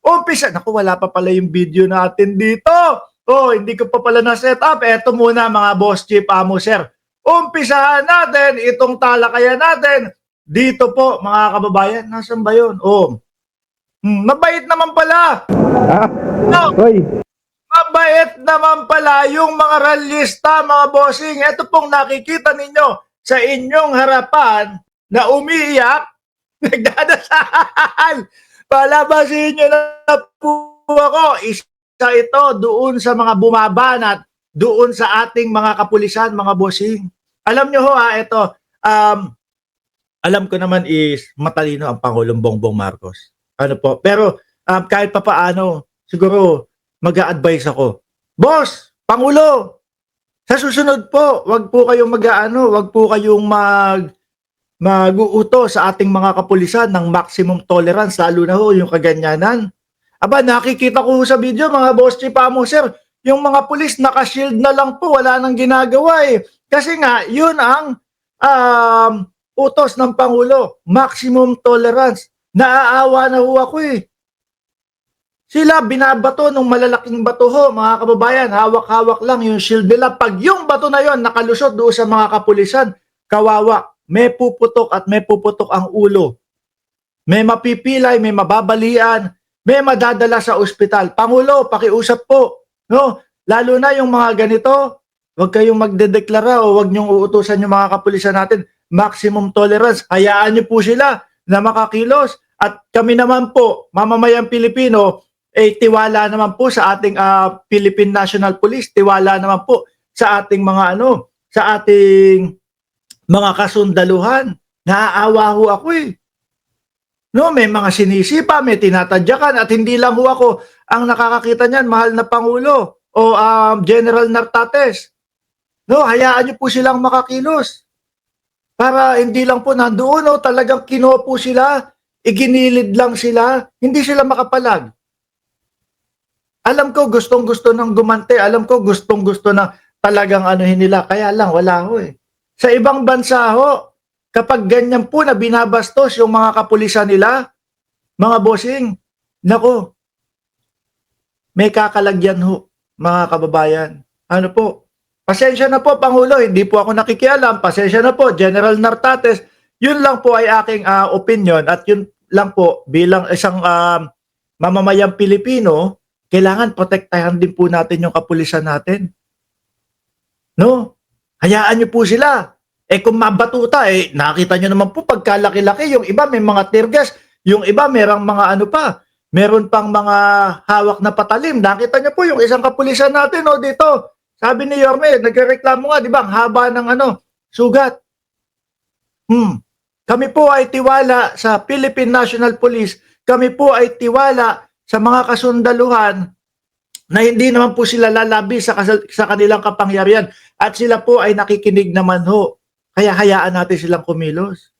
Umpisa, naku, wala pa pala yung video natin dito. Oh, hindi ko pa pala na-set up. Eto muna mga boss chief, amo sir. Umpisahan natin itong talakayan natin. Dito po mga kababayan, nasan ba yun? Oh, mabait naman pala. Ah, No, hoy. mabait naman pala yung mga rallyista, mga bossing. Ito pong nakikita ninyo sa inyong harapan na umiiyak, nagdadasal. Palabasin nyo na po ako. Isa ito doon sa mga bumabanat, doon sa ating mga kapulisan, mga bossing. Alam nyo ho ito, alam ko naman is matalino ang Pangulong Bongbong Marcos. Ano po? Pero kahit pa paano, siguro mag-a-advise ako. Boss, Pangulo, sa susunod po, wag po kayong wag po kayong mag-uuto sa ating mga kapulisan ng maximum tolerance, lalo na ho yung kaganyanan. Aba, nakikita ko sa video, mga boss chief, amo sir, yung mga pulis naka-shield na lang po, wala nang ginagawa eh. Kasi nga, yun ang utos ng Pangulo, maximum tolerance. Naaawa na ho ako eh. Sila binabato ng malalaking bato ho, mga kababayan, hawak-hawak lang yung shield nila. Pag yung bato na yon nakalusot doon sa mga kapulisan, kawawa, may puputok at may puputok ang ulo. May mapipilay, may mababalian, may madadala sa ospital. Pangulo, pakiusap po. No? Lalo na yung mga ganito, huwag kayong magdedeklara o huwag niyong uutusan yung mga kapulisan natin. Maximum tolerance. Hayaan niyo po sila na makakilos. At kami naman po, mamamayang Pilipino, tiwala naman po sa ating Philippine National Police, tiwala naman po sa ating sa ating mga kasundaluhan. Naaawa ho ako eh. No, may mga sinisipa, may tinatadyakan at hindi lang ho ako ang nakakakita niyan, mahal na Pangulo o General Nartates. No, hayaan niyo po silang makakilos. Para hindi lang po nandoon, talagang kinupo sila, iginilid lang sila, hindi sila makapalag. Alam ko gustong-gusto ng gumante, alam ko gustong-gusto na talagang anuhin nila, kaya lang wala ho eh. Sa ibang bansa ho, kapag ganyan po na binabastos yung mga kapulisan nila, mga bossing, nako, may kakalagyan ho, mga kababayan. Ano po? Pasensya na po, Pangulo, hindi po ako nakikialam. Pasensya na po, General Nartates. Yun lang po ay aking opinion at yun lang po bilang isang mamamayang Pilipino, kailangan protektahan din po natin yung kapulisan natin. No? Hayaan niyo po sila. Kung mabatuta, nakita niyo naman po pagkalaki-laki, yung iba may mga tear gas, yung iba merang mga meron pang mga hawak na patalim. Nakita niyo po yung isang kapulisan natin dito. Sabi ni Yorme, nagrereklamo nga, di ba? Ang haba ng sugat. Kami po ay tiwala sa Philippine National Police. Kami po ay tiwala sa mga kasundaluhan na hindi naman po sila lalabi sa kanilang kapangyarihan at sila po ay nakikinig naman ho. Kaya hayaan natin silang kumilos.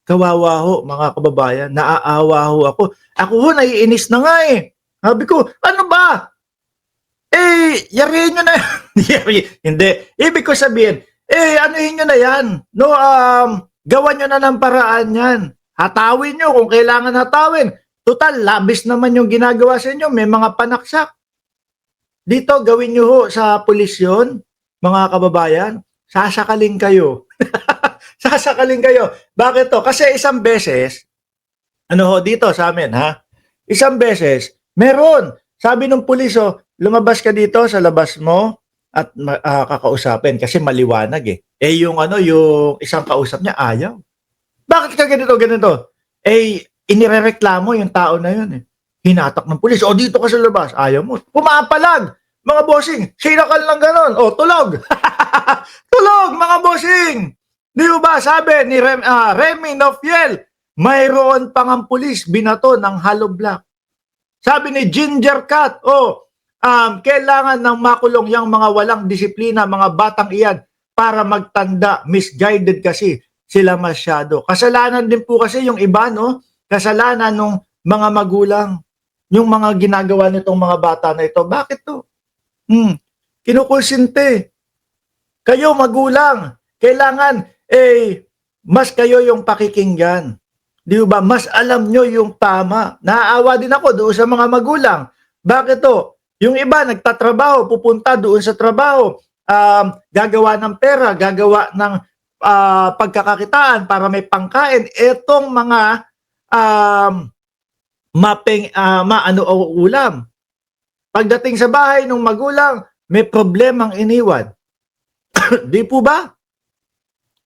Kawawa ho, mga kababayan. Naaawa ho ako. Ako ho, naiinis na nga eh. Sabi ko, ano ba? Yarihin nyo na yan. Hindi. Ibig ko sabihin, anuhin nyo na yan. No, gawan nyo na ng paraan yan. Hatawin nyo kung kailangan hatawin. Total, labis naman yung ginagawa sa inyo. May mga panaksak. Dito, gawin nyo ho sa pulisyon, mga kababayan, sasakaling kayo. Sasakaling kayo. Bakit to? Kasi isang beses, dito sa amin, isang beses, meron. Sabi ng pulis, lumabas ka dito sa labas mo at kakausapin kasi maliwanag eh. Yung isang kausap niya, ayaw. Bakit ka ganito? Inirereklamo yung tao na yun eh. Hinatak ng pulis. Dito ka sa labas. Ayaw mo. Pumapalag. Mga bossing. Sinakal lang ganon. Tulog. Tulog, mga bossing. Di ba sabi ni Remy Nofiel, mayroon pang ang pulis binato ng hollow block. Sabi ni Ginger Cat, kailangan ng makulong yung mga walang disiplina, mga batang iyan para magtanda. Misguided kasi sila masyado. Kasalanan din po kasi yung iba, kasalanan ng mga magulang, yung mga ginagawa nitong mga bata na ito. Bakit to? Kinukusinte. Kayo magulang, kailangan mas kayo yung pakikinggan. Di ba? Mas alam nyo yung tama. Naaawa din ako doon sa mga magulang. Bakit to? Yung iba nagtatrabaho, pupunta doon sa trabaho, gagawa ng pera, gagawa ng pagkakakitaan para may pangkain. Etong mga maano o ulam. Pagdating sa bahay ng magulang, may problemang iniwan. Di po ba?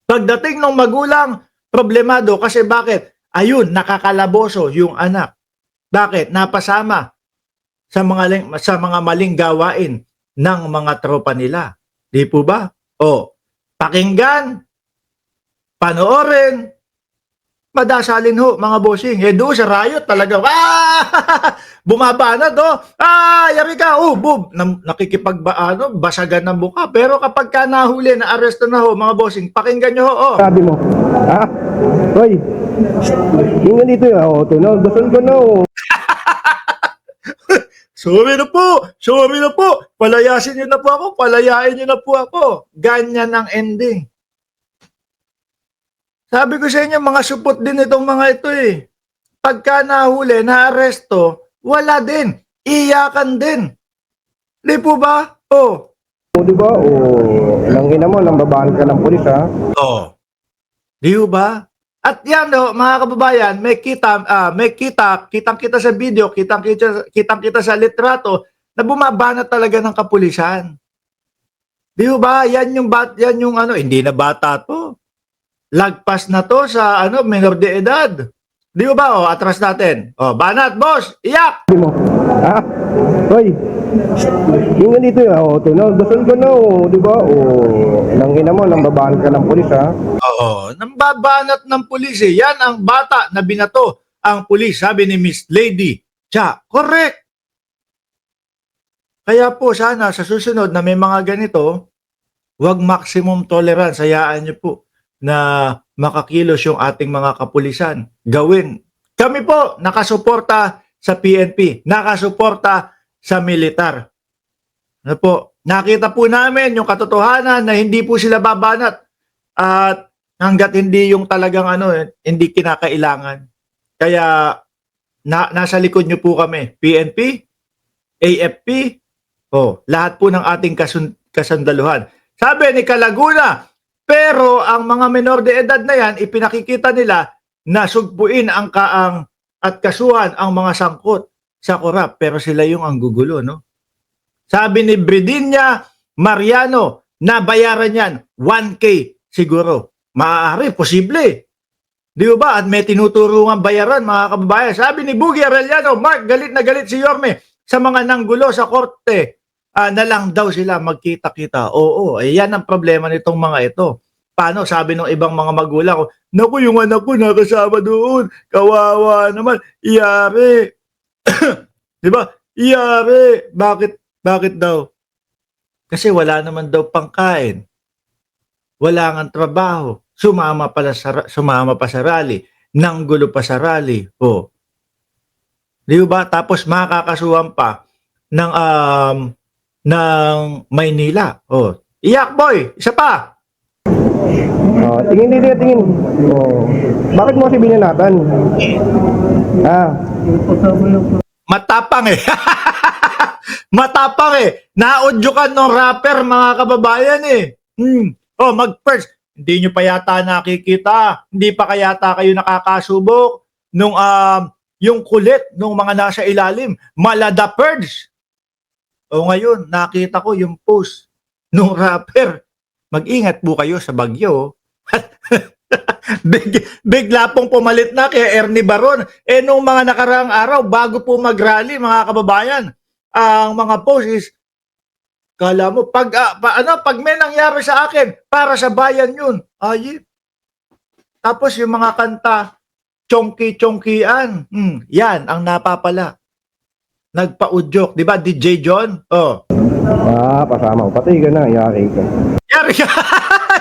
Pagdating ng magulang, problemado kasi bakit? Ayun, nakakalaboso yung anak. Bakit? Napasama sa mga maling gawain ng mga tropa nila. Di po ba? O, pakinggan, panoorin, madasalin ho, mga bossing. Doon sa riot talaga, bumaba na to. Yari ka, boom, basagan ng buka. Pero kapag ka nahuli, na-arresto na ho, mga bossing, pakinggan nyo ho, Sabi mo, hoy, yung ganito yun, tunaw, dasal ko na, Sorry na po, palayasin nyo na po ako, palayain nyo na po ako. Ganyan ang ending. Sabi ko sa inyo, mga supot din itong mga ito eh. Pagka nahuli, na-aresto, wala din. Iyakan din. Di po ba? o di ba, langin naman, nang babaan ka ng pulis, ha? Di ba? At yan mga kababayan, kitang-kita sa video, kitang-kita sa litrato na bumabanat talaga ng kapulisan. Di ba? Yan yung hindi na bata to. Lagpas na to sa menor de edad. Di ba? Atras natin. Banat, boss, iyak! Sabi mo, hoy, yung ganito yun, tunaw, dasal ko na, di ba, langin naman, nang babaan ka ng pulis, ha? Nambabanat ng pulis eh. Yan ang bata na binato ang pulis, sabi ni Miss Lady Cha. Correct! Kaya po sana sa susunod na may mga ganito, wag maximum tolerance. Hayaan niyo po na makakilos yung ating mga kapulisan. Gawin. Kami po nakasuporta sa PNP, nakasuporta sa militar. Nakita po namin yung katotohanan na hindi po sila babanat at hanggat hindi yung talagang hindi kinakailangan. Kaya nasa likod nyo po kami, PNP, AFP, lahat po ng ating kasandaluhan. Sabi ni Kalaguna, pero ang mga menor de edad na yan, ipinakikita nila na sugpuin ang kaang at kasuhan ang mga sangkot sa korap. Pero sila yung ang gugulo, no? Sabi ni Bridinia Mariano, nabayaran yan 1K siguro. Maaari, posible. Di ba? At may tinuturungan bayaran, mga kababayan. Sabi ni Buggy Arellano, Mark, galit na galit si Yorme sa mga nanggulo sa korte. Na lang daw sila magkita-kita. Oo, yan ang problema nitong mga ito. Paano? Sabi ng ibang mga magulang, naku, yung anak ko nakasama doon. Kawawa naman. Iyari. Di ba? Iyari. Bakit daw? Kasi wala naman daw pangkain. Wala ngang trabaho. Sumama pa sa rally. Nanggulo pa sa rally. Di ba? Tapos makakasuhan pa ng Maynila. Iyak boy, isa pa. Tingin. Bakit mo kasi binanatan? Matapang eh. Matapang eh. Naudyukan ng rapper, mga kababayan eh. Mag-first. Hindi nyo pa yata nakikita. Hindi pa kayata kayo nakakasubok nung yung kulit nung mga nasa ilalim. Malada Purge. Ngayon, nakita ko yung post nung rapper. Mag-ingat po kayo sa bagyo. Bigla pong pumalit na kay Ernie Baron. Nung mga nakaraang araw, bago po mag-rally, mga kababayan, ang mga post is, kala mo, pag may nangyari sa akin, para sa bayan yun. Tapos yung mga kanta, chonky-chonkian, yan ang napapala. Nagpa-udyok, di ba, DJ John? Pasama ko. Patay ka na, yari ka. Yari ka!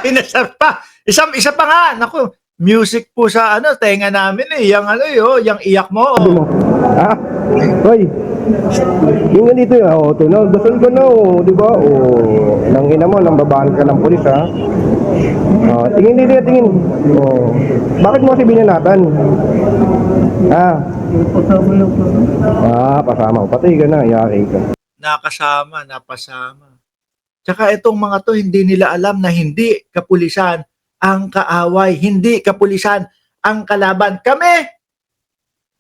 Inasar pa. Isa pa nga. Naku, music po sa tenga namin eh. Yung iyak mo. Sabi mo, Hoy, yung ganito yun, ito na, dasal ka na, di ba? Nang ina mo, nang babaan ka ng pulis, ha? Tingin dito, tingin. Bakit mo kasi binanatan? Pasama ko. Patay ka na, yari ka. Nakasama, napasama. Tsaka itong mga to, hindi nila alam na hindi kapulisan ang kaaway, hindi kapulisan ang kalaban. Kami,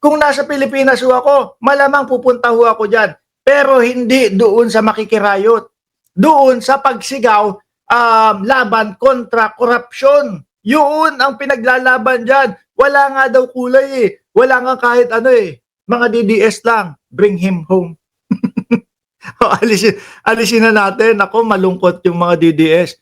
kung nasa Pilipinas ho ako, malamang pupunta ho ako dyan. Pero hindi doon sa makikirayot. Doon sa pagsigaw, laban kontra korupsyon. Yun ang pinaglalaban dyan. Wala nga daw kulay eh. Wala nga kahit ano eh. Mga DDS lang. Bring him home. Alisin na natin. Ako, malungkot yung mga DDS.